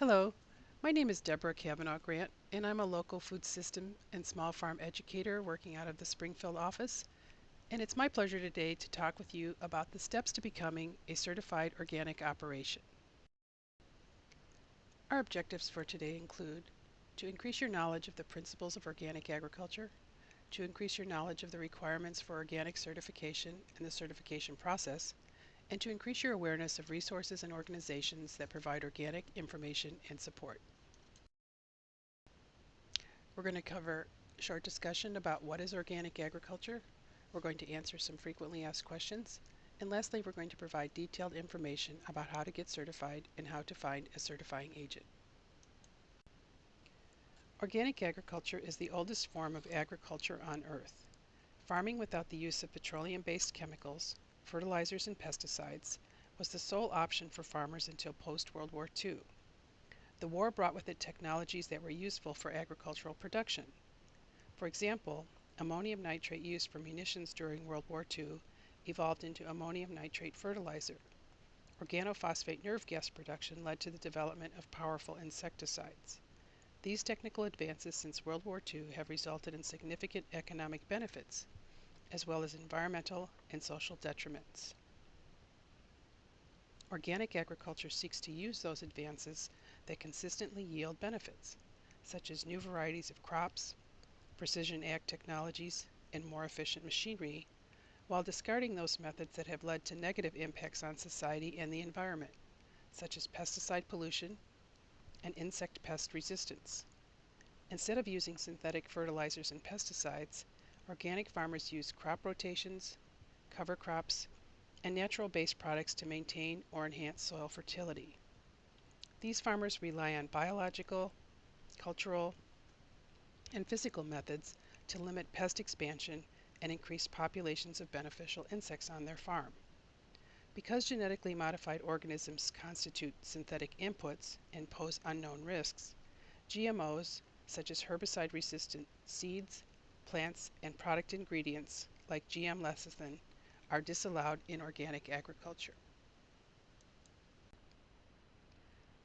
Hello, my name is Deborah Kavanaugh Grant, and I'm a local food system and small farm educator working out of the Springfield office. And it's my pleasure today to talk with you about the steps to becoming a certified organic operation. Our objectives for today include to increase your knowledge of the principles of organic agriculture, to increase your knowledge of the requirements for organic certification and the certification process, and to increase your awareness of resources and organizations that provide organic information and support. We're going to cover a short discussion about what is organic agriculture. We're going to answer some frequently asked questions. And lastly, we're going to provide detailed information about how to get certified and how to find a certifying agent. Organic agriculture is the oldest form of agriculture on Earth. Farming without the use of petroleum-based chemicals, fertilizers, and pesticides was the sole option for farmers until post-World War II. The war brought with it technologies that were useful for agricultural production. For example, ammonium nitrate used for munitions during World War II evolved into ammonium nitrate fertilizer. Organophosphate nerve gas production led to the development of powerful insecticides. These technical advances since World War II have resulted in significant economic benefits, as well as environmental and social detriments. Organic agriculture seeks to use those advances that consistently yield benefits, such as new varieties of crops, precision ag technologies, and more efficient machinery, while discarding those methods that have led to negative impacts on society and the environment, such as pesticide pollution and insect pest resistance. Instead of using synthetic fertilizers and pesticides, organic farmers use crop rotations, cover crops, and natural-based products to maintain or enhance soil fertility. These farmers rely on biological, cultural, and physical methods to limit pest expansion and increase populations of beneficial insects on their farm. Because genetically modified organisms constitute synthetic inputs and pose unknown risks, GMOs, such as herbicide-resistant seeds, plants, and product ingredients like GM lecithin, are disallowed in organic agriculture.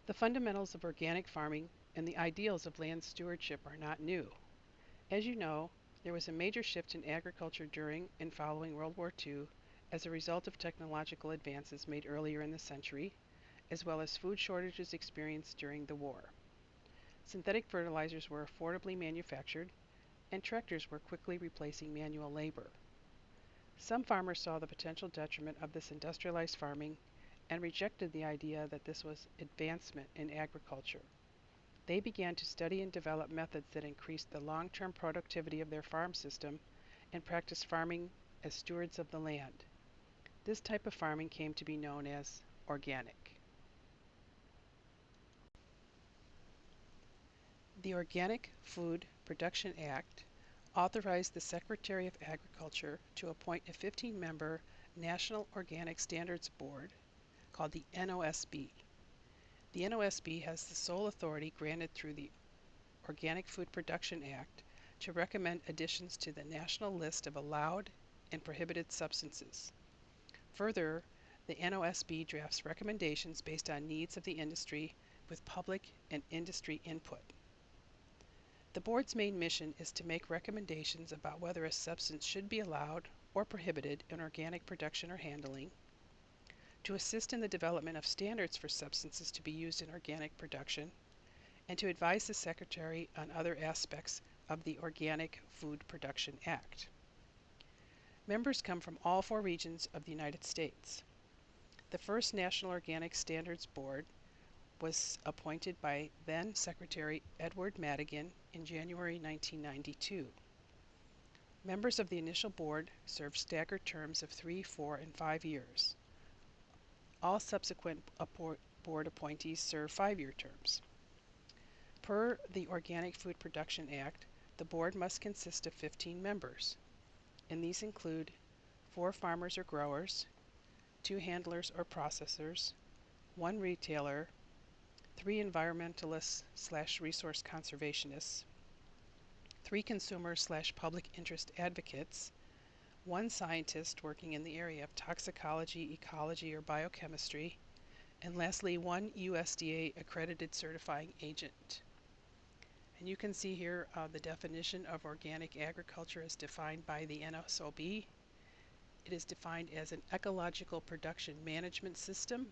The fundamentals of organic farming and the ideals of land stewardship are not new. As you know, there was a major shift in agriculture during and following World War II as a result of technological advances made earlier in the century, as well as food shortages experienced during the war. Synthetic fertilizers were affordably manufactured, and tractors were quickly replacing manual labor. Some farmers saw the potential detriment of this industrialized farming and rejected the idea that this was advancement in agriculture. They began to study and develop methods that increased the long-term productivity of their farm system and practiced farming as stewards of the land. This type of farming came to be known as organic. The Organic Food Production Act authorized the Secretary of Agriculture to appoint a 15-member National Organic Standards Board called the NOSB. The NOSB has the sole authority granted through the Organic Food Production Act to recommend additions to the national list of allowed and prohibited substances. Further, the NOSB drafts recommendations based on needs of the industry with public and industry input. The board's main mission is to make recommendations about whether a substance should be allowed or prohibited in organic production or handling, to assist in the development of standards for substances to be used in organic production, and to advise the Secretary on other aspects of the Organic Food Production Act. Members come from all 4 regions of the United States. The first National Organic Standards Board was appointed by then Secretary Edward Madigan in January 1992. Members of the initial board served staggered terms of 3, 4, and 5 years. All subsequent board appointees serve 5-year terms. Per the Organic Food Production Act, the board must consist of 15 members, and these include 4 farmers or growers, 2 handlers or processors, 1 retailer, 3 environmentalists/resource conservationists, 3 consumer/public interest advocates, 1 scientist working in the area of toxicology, ecology, or biochemistry, and lastly, one USDA accredited certifying agent. And you can see here the definition of organic agriculture is defined by the NSOB. It is defined as an ecological production management system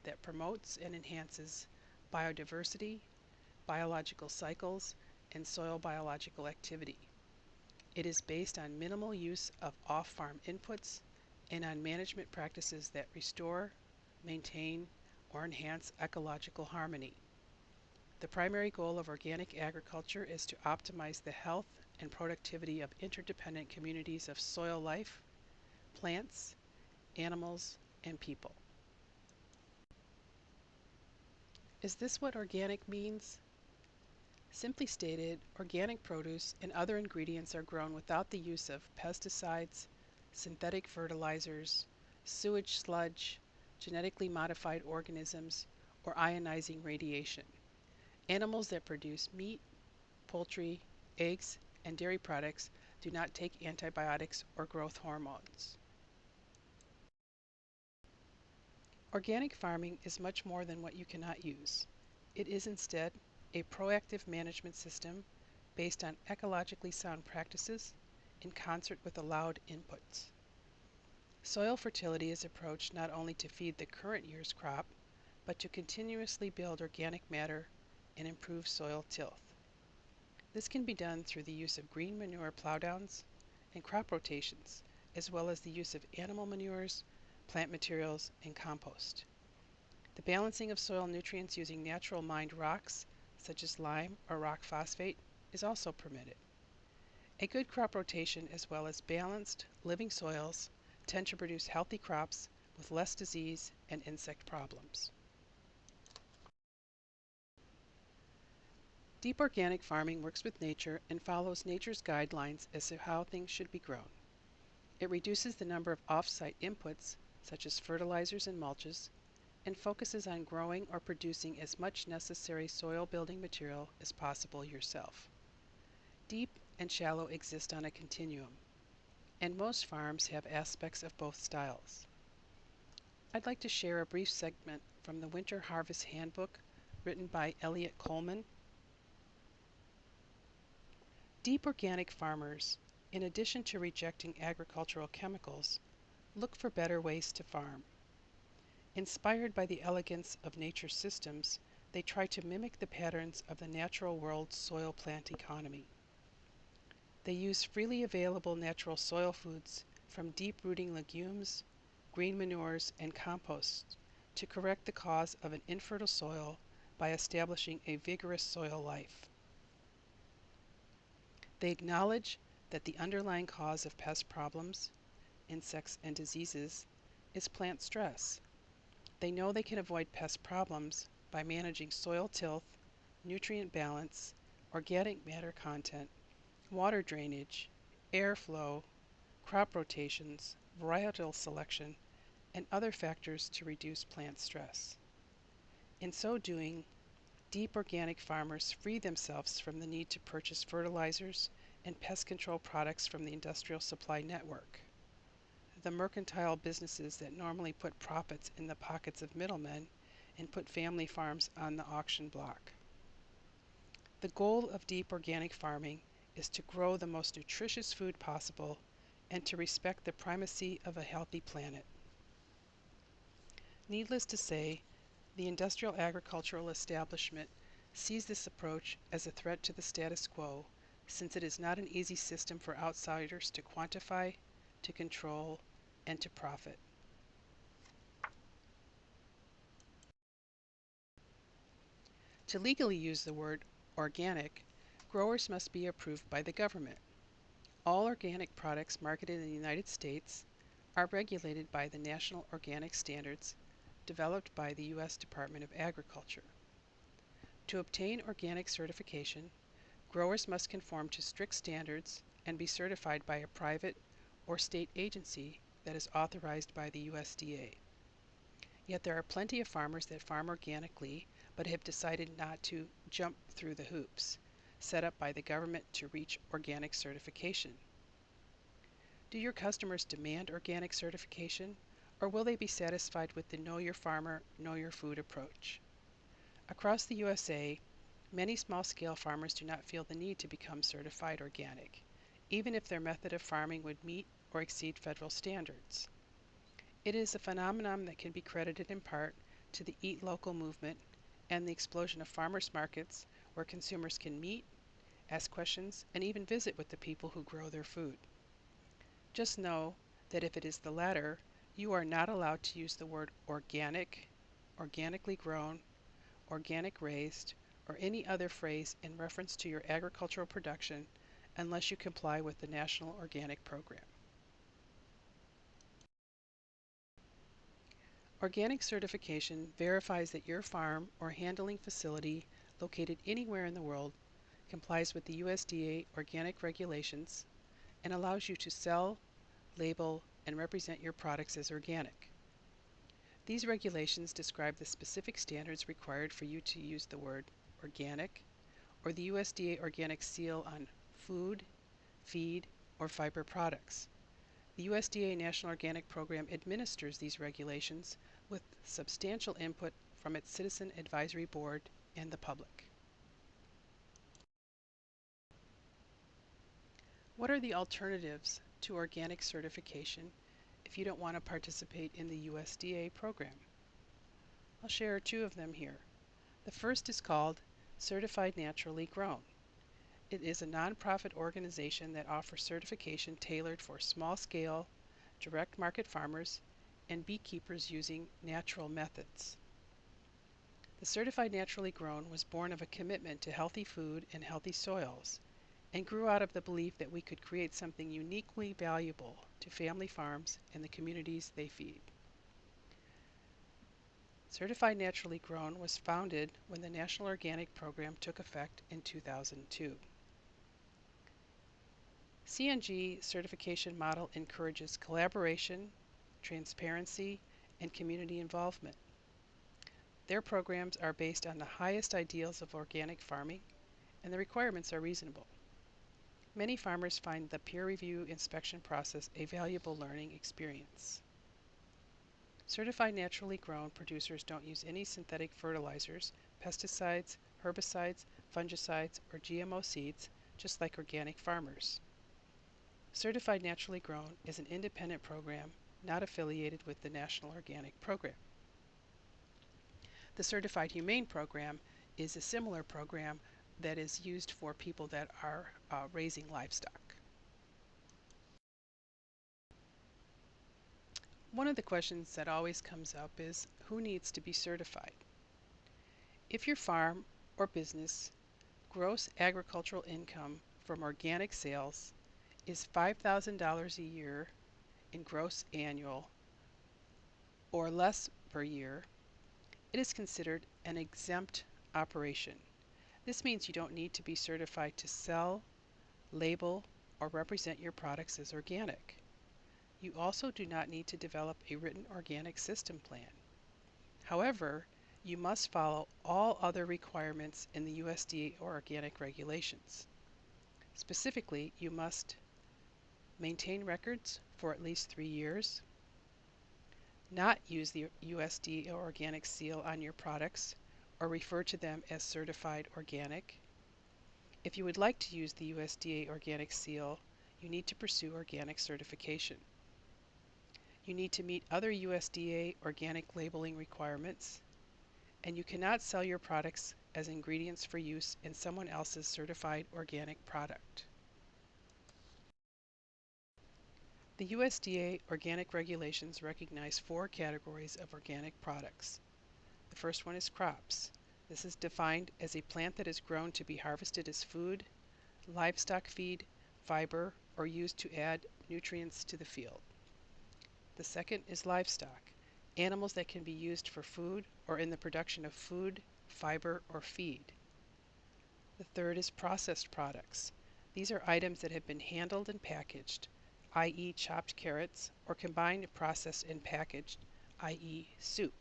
that promotes and enhances biodiversity, biological cycles, and soil biological activity. It is based on minimal use of off-farm inputs and on management practices that restore, maintain, or enhance ecological harmony. The primary goal of organic agriculture is to optimize the health and productivity of interdependent communities of soil life, plants, animals, and people. Is this what organic means? Simply stated, organic produce and other ingredients are grown without the use of pesticides, synthetic fertilizers, sewage sludge, genetically modified organisms, or ionizing radiation. Animals that produce meat, poultry, eggs, and dairy products do not take antibiotics or growth hormones. Organic farming is much more than what you cannot use. It is instead a proactive management system based on ecologically sound practices in concert with allowed inputs. Soil fertility is approached not only to feed the current year's crop, but to continuously build organic matter and improve soil tilth. This can be done through the use of green manure plowdowns and crop rotations, as well as the use of animal manures, plant materials, and compost. The balancing of soil nutrients using natural mined rocks, such as lime or rock phosphate, is also permitted. A good crop rotation as well as balanced, living soils tend to produce healthy crops with less disease and insect problems. Deep organic farming works with nature and follows nature's guidelines as to how things should be grown. It reduces the number of off-site inputs, such as fertilizers and mulches, and focuses on growing or producing as much necessary soil building material as possible yourself. Deep and shallow exist on a continuum, and most farms have aspects of both styles. I'd like to share a brief segment from the Winter Harvest Handbook written by Elliot Coleman. Deep organic farmers, in addition to rejecting agricultural chemicals, look for better ways to farm. Inspired by the elegance of nature's systems, they try to mimic the patterns of the natural world's soil plant economy. They use freely available natural soil foods from deep-rooting legumes, green manures, and composts to correct the cause of an infertile soil by establishing a vigorous soil life. They acknowledge that the underlying cause of pest problems, insects, and diseases is plant stress. They know they can avoid pest problems by managing soil tilth, nutrient balance, organic matter content, water drainage, airflow, crop rotations, varietal selection, and other factors to reduce plant stress. In so doing, deep organic farmers free themselves from the need to purchase fertilizers and pest control products from the industrial supply network, the mercantile businesses that normally put profits in the pockets of middlemen and put family farms on the auction block. The goal of deep organic farming is to grow the most nutritious food possible and to respect the primacy of a healthy planet. Needless to say, the industrial agricultural establishment sees this approach as a threat to the status quo, since it is not an easy system for outsiders to quantify, to control, and to profit. To legally use the word organic, growers must be approved by the government. All organic products marketed in the United States are regulated by the National Organic Standards developed by the U.S. Department of Agriculture. To obtain organic certification, growers must conform to strict standards and be certified by a private or state agency that is authorized by the USDA. Yet there are plenty of farmers that farm organically but have decided not to jump through the hoops set up by the government to reach organic certification. Do your customers demand organic certification, Or will they be satisfied with the Know Your Farmer, Know Your Food approach? Across the USA, many small-scale farmers do not feel the need to become certified organic, even if their method of farming would meet or exceed federal standards. It is a phenomenon that can be credited in part to the Eat Local movement and the explosion of farmers markets where consumers can meet, ask questions, and even visit with the people who grow their food. Just know that if it is the latter, you are not allowed to use the word organic, organically grown, organic raised, or any other phrase in reference to your agricultural production unless you comply with the National Organic Program. Organic certification verifies that your farm or handling facility located anywhere in the world complies with the USDA organic regulations and allows you to sell, label, and represent your products as organic. These regulations describe the specific standards required for you to use the word organic or the USDA organic seal on food, feed, or fiber products. The USDA National Organic Program administers these regulations with substantial input from its Citizen Advisory Board and the public. What are the alternatives to organic certification if you don't want to participate in the USDA program? I'll share two of them here. The first is called Certified Naturally Grown. It is a nonprofit organization that offers certification tailored for small-scale, direct market farmers and beekeepers using natural methods. The Certified Naturally Grown was born of a commitment to healthy food and healthy soils, and grew out of the belief that we could create something uniquely valuable to family farms and the communities they feed. Certified Naturally Grown was founded when the National Organic Program took effect in 2002. CNG certification model encourages collaboration, transparency, and community involvement. Their programs are based on the highest ideals of organic farming, and the requirements are reasonable. Many farmers find the peer review inspection process a valuable learning experience. Certified Naturally Grown producers don't use any synthetic fertilizers, pesticides, herbicides, fungicides, or GMO seeds, just like organic farmers. Certified Naturally Grown is an independent program not affiliated with the National Organic Program. The Certified Humane Program is a similar program that is used for people that are raising livestock. One of the questions that always comes up is who needs to be certified? If your farm or business gross agricultural income from organic sales is $5,000 a year in gross annual or less per year, it is considered an exempt operation. This means you don't need to be certified to sell, label, or represent your products as organic. You also do not need to develop a written organic system plan. However, you must follow all other requirements in the USDA organic regulations. Specifically, you must maintain records for at least 3 years, not use the USDA organic seal on your products or refer to them as certified organic. If you would like to use the USDA organic seal, you need to pursue organic certification. You need to meet other USDA organic labeling requirements, and you cannot sell your products as ingredients for use in someone else's certified organic product. The USDA organic regulations recognize 4 categories of organic products. The first one is crops. This is defined as a plant that is grown to be harvested as food, livestock feed, fiber, or used to add nutrients to the field. The second is livestock, animals that can be used for food or in the production of food, fiber, or feed. The third is processed products. These are items that have been handled and packaged, i.e. chopped carrots, or combined, processed, and packaged, i.e. soup.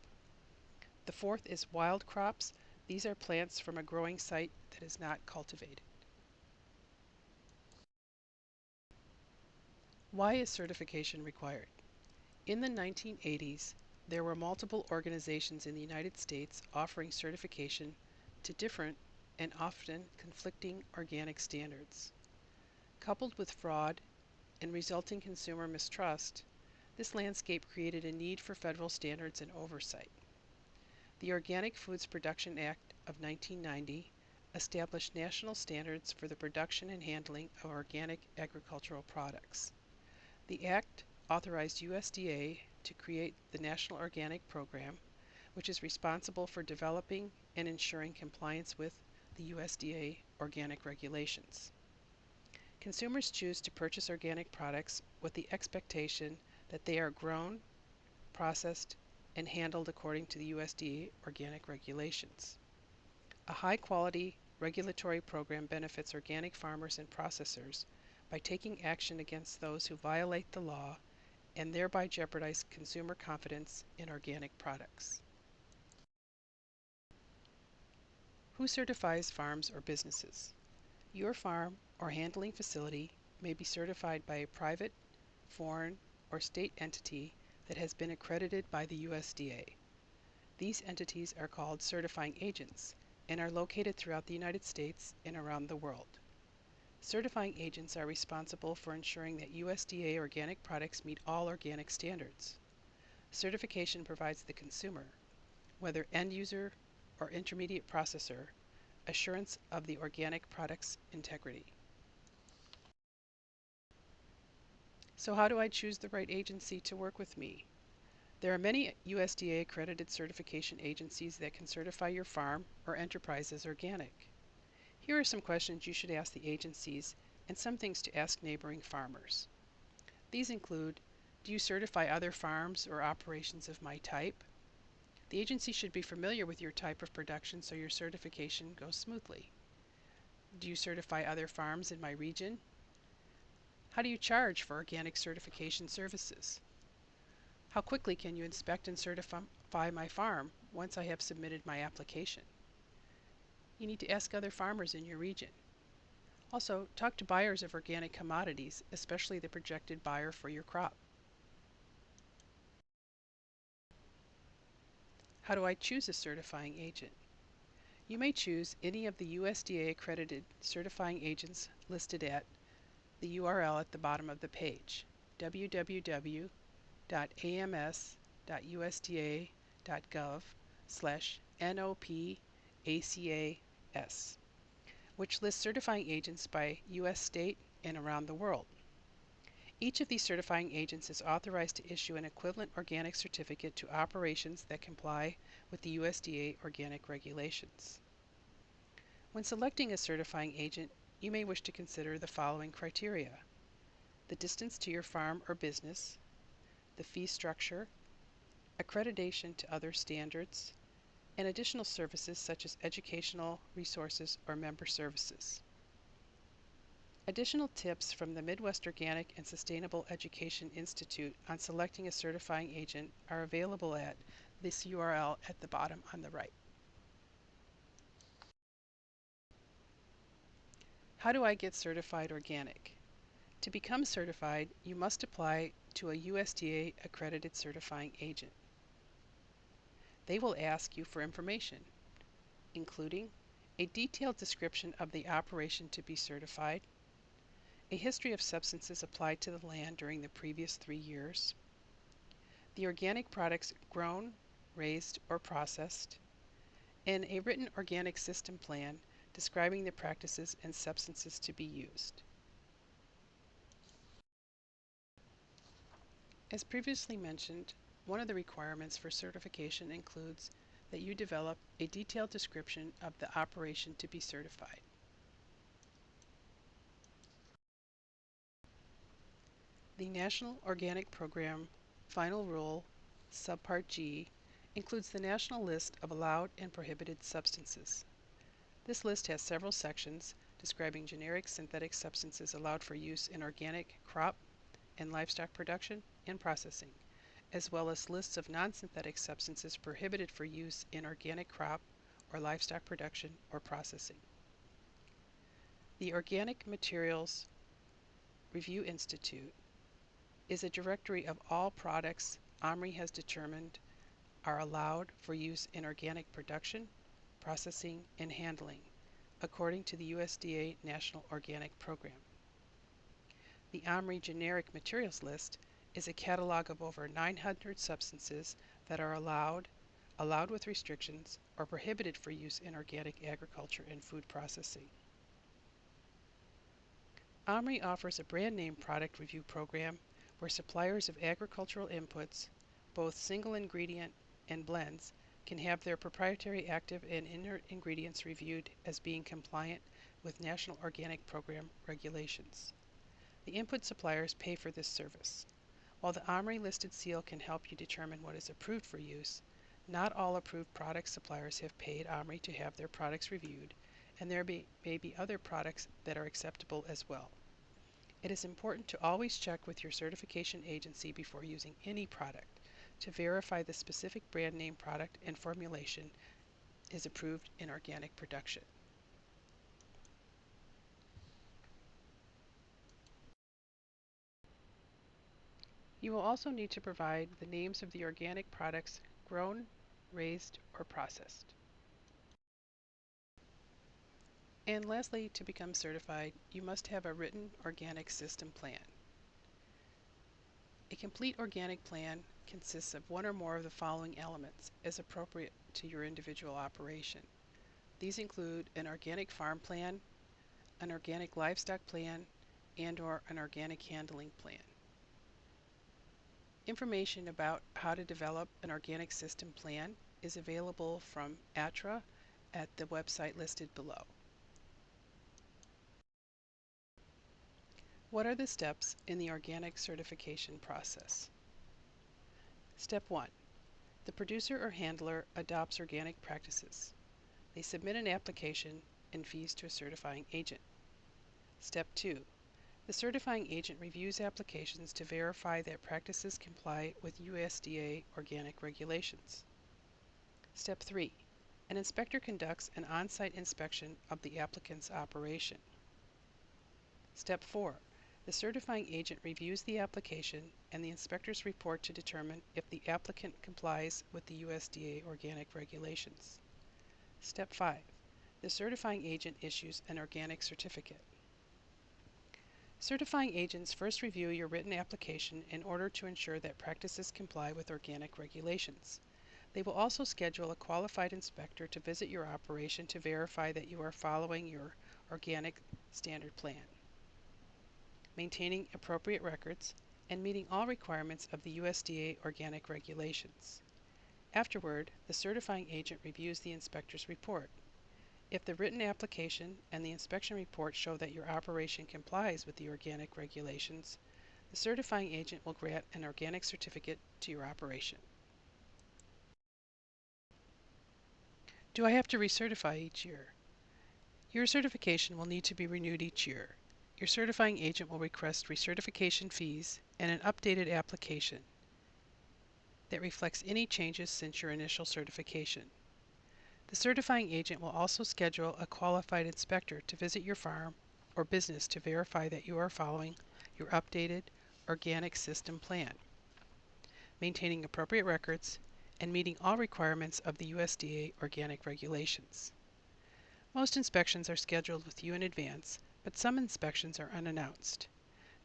The fourth is wild crops. These are plants from a growing site that is not cultivated. Why is certification required? In the 1980s, there were multiple organizations in the United States offering certification to different and often conflicting organic standards. Coupled with fraud and resulting consumer mistrust, this landscape created a need for federal standards and oversight. The Organic Foods Production Act of 1990 established national standards for the production and handling of organic agricultural products. The Act authorized USDA to create the National Organic Program, which is responsible for developing and ensuring compliance with the USDA organic regulations. Consumers choose to purchase organic products with the expectation that they are grown, processed, and handled according to the USDA organic regulations. A high-quality regulatory program benefits organic farmers and processors by taking action against those who violate the law and thereby jeopardize consumer confidence in organic products. Who certifies farms or businesses? Your farm or handling facility may be certified by a private, foreign, or state entity that has been accredited by the USDA. These entities are called certifying agents and are located throughout the United States and around the world. Certifying agents are responsible for ensuring that USDA organic products meet all organic standards. Certification provides the consumer, whether end user or intermediate processor, assurance of the organic product's integrity. So how do I choose the right agency to work with me? There are many USDA accredited certification agencies that can certify your farm or enterprise as organic. Here are some questions you should ask the agencies and some things to ask neighboring farmers. These include, do you certify other farms or operations of my type? The agency should be familiar with your type of production so your certification goes smoothly. Do you certify other farms in my region? How do you charge for organic certification services? How quickly can you inspect and certify my farm once I have submitted my application? You need to ask other farmers in your region. Also, talk to buyers of organic commodities, especially the projected buyer for your crop. How do I choose a certifying agent? You may choose any of the USDA accredited certifying agents listed at the URL at the bottom of the page, www.ams.usda.gov/NOPACAS, which lists certifying agents by U.S. state and around the world. Each of these certifying agents is authorized to issue an equivalent organic certificate to operations that comply with the USDA organic regulations. When selecting a certifying agent, you may wish to consider the following criteria: the distance to your farm or business, the fee structure, accreditation to other standards, and additional services such as educational resources or member services. Additional tips from the Midwest Organic and Sustainable Education Institute on selecting a certifying agent are available at this URL at the bottom on the right. How do I get certified organic? To become certified, you must apply to a USDA accredited certifying agent. They will ask you for information, including a detailed description of the operation to be certified, a history of substances applied to the land during the previous 3 years, the organic products grown, raised, or processed, and a written organic system plan describing the practices and substances to be used. As previously mentioned, one of the requirements for certification includes that you develop a detailed description of the operation to be certified. The National Organic Program Final Rule, Subpart G, includes the national list of allowed and prohibited substances. This list has several sections describing generic synthetic substances allowed for use in organic crop and livestock production and processing, as well as lists of non-synthetic substances prohibited for use in organic crop or livestock production or processing. The Organic Materials Review Institute is a directory of all products OMRI has determined are allowed for use in organic production, processing, and handling, according to the USDA National Organic Program. The OMRI Generic Materials List is a catalog of over 900 substances that are allowed with restrictions, or prohibited for use in organic agriculture and food processing. OMRI offers a brand name product review program where suppliers of agricultural inputs, both single ingredient and blends, can have their proprietary active and inert ingredients reviewed as being compliant with National Organic Program regulations. The input suppliers pay for this service. While the OMRI listed seal can help you determine what is approved for use, not all approved product suppliers have paid OMRI to have their products reviewed, and there may be other products that are acceptable as well. It is important to always check with your certification agency before using any product to verify the specific brand name product and formulation is approved in organic production. You will also need to provide the names of the organic products grown, raised, or processed. And lastly, to become certified, you must have a written organic system plan. A complete organic plan consists of one or more of the following elements as appropriate to your individual operation. These include an organic farm plan, an organic livestock plan, and/or an organic handling plan. Information about how to develop an organic system plan is available from ATRA at the website listed below. What are the steps in the organic certification process? Step 1. The producer or handler adopts organic practices. They submit an application and fees to a certifying agent. Step 2. The certifying agent reviews applications to verify that practices comply with USDA organic regulations. Step 3. An inspector conducts an on-site inspection of the applicant's operation. Step 4. The certifying agent reviews the application and the inspector's report to determine if the applicant complies with the USDA organic regulations. Step 5. The certifying agent issues an organic certificate. Certifying agents first review your written application in order to ensure that practices comply with organic regulations. They will also schedule a qualified inspector to visit your operation to verify that you are following your organic standard plan, maintaining appropriate records, and meeting all requirements of the USDA organic regulations. Afterward, the certifying agent reviews the inspector's report. If the written application and the inspection report show that your operation complies with the organic regulations, the certifying agent will grant an organic certificate to your operation. Do I have to recertify each year? Your certification will need to be renewed each year. Your certifying agent will request recertification fees and an updated application that reflects any changes since your initial certification. The certifying agent will also schedule a qualified inspector to visit your farm or business to verify that you are following your updated organic system plan, maintaining appropriate records, and meeting all requirements of the USDA organic regulations. Most inspections are scheduled with you in advance, but some inspections are unannounced.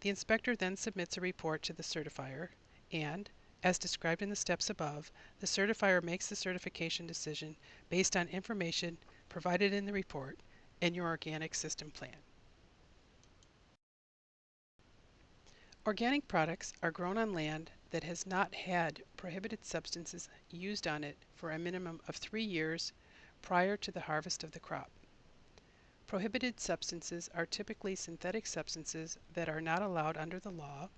The inspector then submits a report to the certifier, and, as described in the steps above, the certifier makes the certification decision based on information provided in the report and your organic system plan. Organic products are grown on land that has not had prohibited substances used on it for a minimum of 3 years prior to the harvest of the crop. Prohibited substances are typically synthetic substances that are not allowed under the law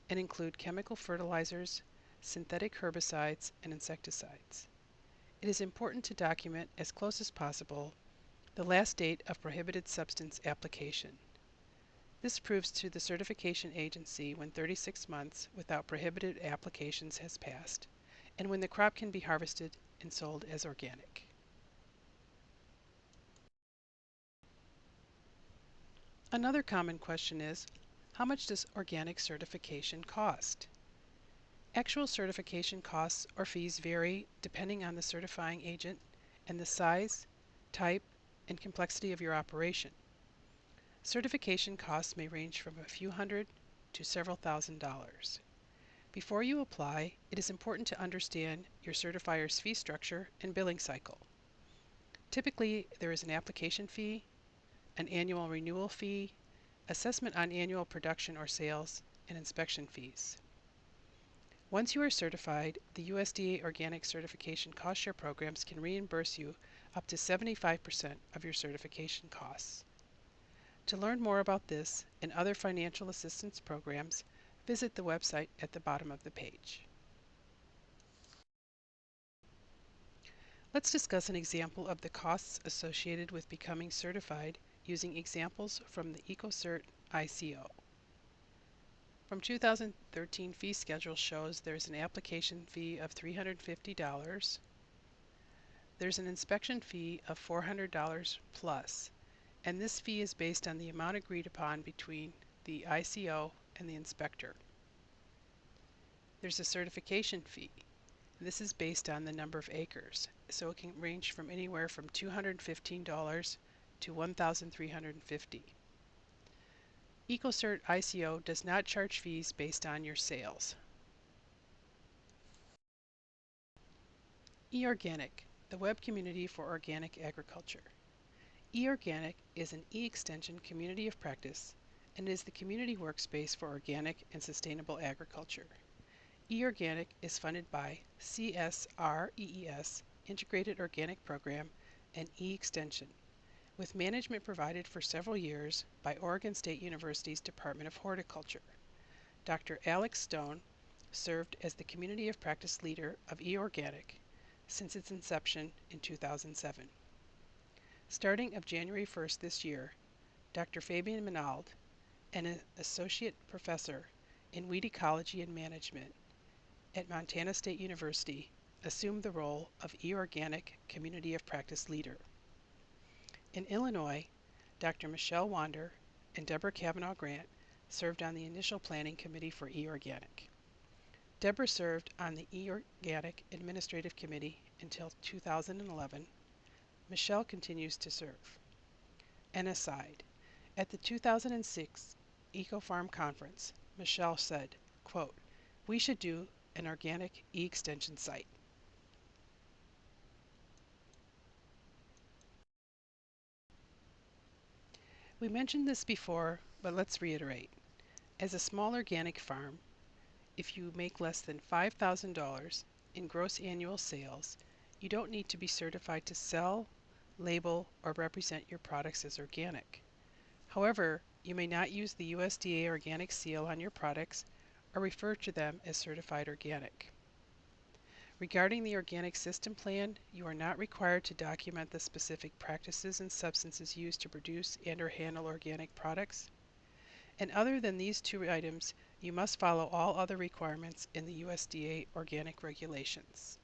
and include chemical fertilizers, synthetic herbicides, and insecticides. It is important to document as close as possible the last date of prohibited substance application. This proves to the certification agency when 36 months without prohibited applications has passed, and when the crop can be harvested and sold as organic. Another common question is, How much does organic certification cost? Actual certification costs or fees vary depending on the certifying agent and the size, type, and complexity of your operation. Certification costs may range from a few hundred to several $1,000s. Before you apply, it is important to understand your certifier's fee structure and billing cycle. Typically, there is an application fee, an annual renewal fee, assessment on annual production or sales, and inspection fees. Once you are certified, the USDA Organic Certification Cost Share programs can reimburse you up to 75% of your certification costs. To learn more about this and other financial assistance programs, visit the website at the bottom of the page. Let's discuss an example of the costs associated with becoming certified using examples from the Ecocert ICO. From 2013 fee schedule shows there's an application fee of $350. There's an inspection fee of $400 plus, and this fee is based on the amount agreed upon between the ICO and the inspector. There's a certification fee. This is based on the number of acres, so it can range from anywhere from $215 to $1,350. Ecocert ICO does not charge fees based on your sales. eOrganic, the web community for organic agriculture. eOrganic is an e-extension community of practice and is the community workspace for organic and sustainable agriculture. eOrganic is funded by CSREES Integrated Organic Program and e-extension, with management provided for several years by Oregon State University's Department of Horticulture. Dr. Alex Stone served as the community of practice leader of eOrganic since its inception in 2007. Starting of January 1st this year, Dr. Fabian Minald, an associate professor in weed ecology and management at Montana State University, assumed the role of eOrganic Community of Practice Leader. In Illinois, Dr. Michelle Wander and Deborah Kavanaugh Grant served on the initial planning committee for eOrganic. Deborah served on the eOrganic Administrative Committee until 2011. Michelle continues to serve. An aside, at the 2006 EcoFarm Conference, Michelle said, quote, "We should do an organic e-extension site." We mentioned this before, but let's reiterate. As a small organic farm, if you make less than $5,000 in gross annual sales, you don't need to be certified to sell, label, or represent your products as organic. However, you may not use the USDA organic seal on your products or refer to them as certified organic. Regarding the organic system plan, you are not required to document the specific practices and substances used to produce and or handle organic products. And other than these two items, you must follow all other requirements in the USDA organic regulations.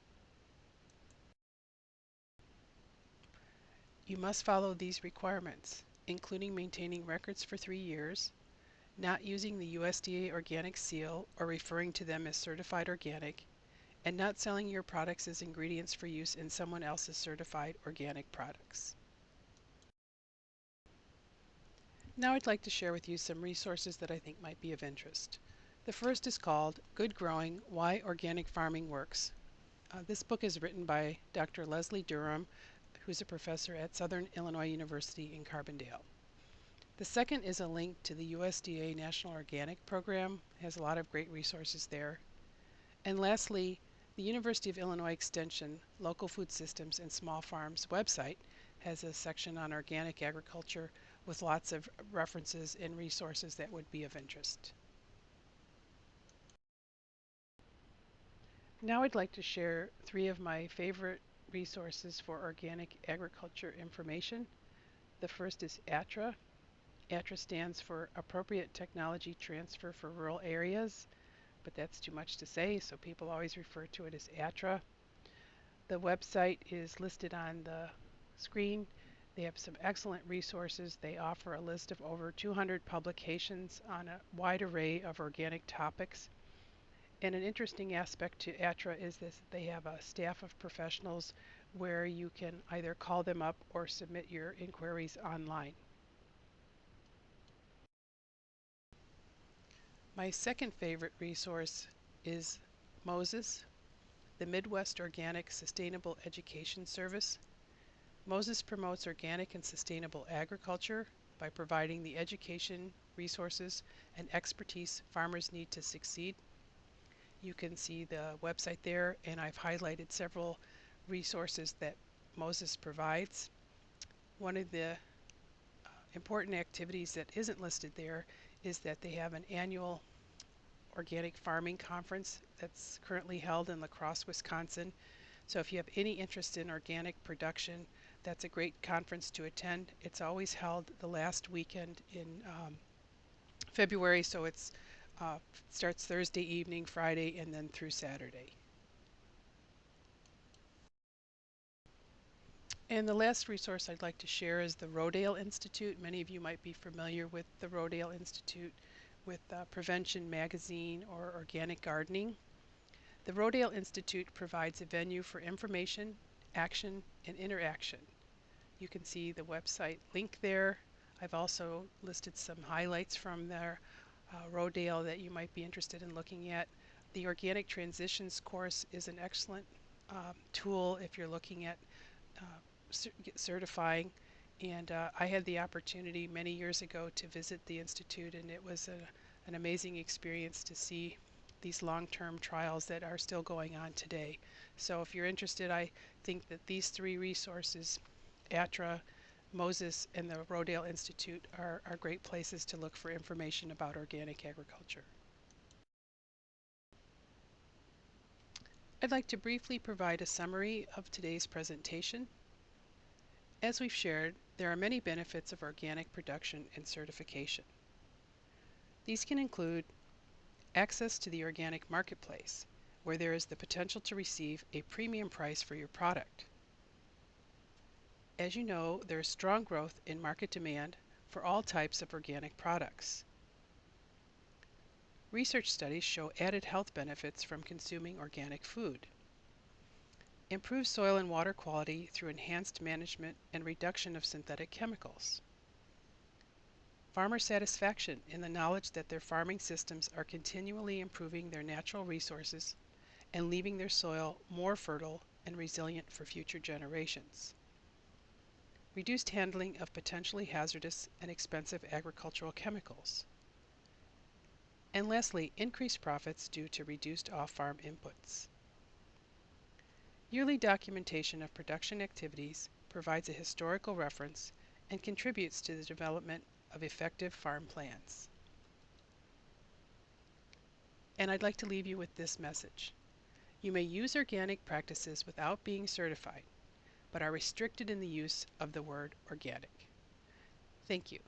You must follow these requirements, including maintaining records for 3 years, not using the USDA organic seal or referring to them as certified organic, and not selling your products as ingredients for use in someone else's certified organic products. Now I'd like to share with you some resources that I think might be of interest. The first is called Good Growing: Why Organic Farming Works. This book is written by Dr. Leslie Durham, who's a professor at Southern Illinois University in Carbondale. The second is a link to the USDA National Organic Program. It has a lot of great resources there. And lastly, the University of Illinois Extension Local Food Systems and Small Farms website has a section on organic agriculture with lots of references and resources that would be of interest. Now I'd like to share 3 of my favorite resources for organic agriculture information. The first is ATTRA. ATTRA stands for Appropriate Technology Transfer for Rural Areas, but that's too much to say, so people always refer to it as ATTRA. The website is listed on the screen. They have some excellent resources. They offer a list of over 200 publications on a wide array of organic topics. And an interesting aspect to ATRA is this: they have a staff of professionals where you can either call them up or submit your inquiries online. My second favorite resource is MOSES, the Midwest Organic Sustainable Education Service. MOSES promotes organic and sustainable agriculture by providing the education, resources, and expertise farmers need to succeed. You can see the website there, and I've highlighted several resources that MOSES provides. One of the important activities that isn't listed there is that they have an annual organic farming conference that's currently held in La Crosse, Wisconsin. So if you have any interest in organic production, that's a great conference to attend. It's always held the last weekend in February, so it's starts Thursday evening, Friday, and then through Saturday. And the last resource I'd like to share is the Rodale Institute. Many of you might be familiar with the Rodale Institute with Prevention Magazine or Organic Gardening. The Rodale Institute provides a venue for information, action, and interaction. You can see the website link there. I've also listed some highlights from their Rodale that you might be interested in looking at. The Organic Transitions course is an excellent tool if you're looking at certifying. And I had the opportunity many years ago to visit the Institute, and it was an amazing experience to see these long-term trials that are still going on today. So if you're interested, I think that these three resources, ATRA, MOSES, and the Rodale Institute, are great places to look for information about organic agriculture. I'd like to briefly provide a summary of today's presentation. As we've shared, there are many benefits of organic production and certification. These can include access to the organic marketplace, where there is the potential to receive a premium price for your product. As you know, there is strong growth in market demand for all types of organic products. Research studies show added health benefits from consuming organic food. Improve soil and water quality through enhanced management and reduction of synthetic chemicals. Farmer satisfaction in the knowledge that their farming systems are continually improving their natural resources and leaving their soil more fertile and resilient for future generations. Reduced handling of potentially hazardous and expensive agricultural chemicals. And lastly, increased profits due to reduced off-farm inputs. Yearly documentation of production activities provides a historical reference and contributes to the development of effective farm plans. And I'd like to leave you with this message. You may use organic practices without being certified, but are restricted in the use of the word organic. Thank you.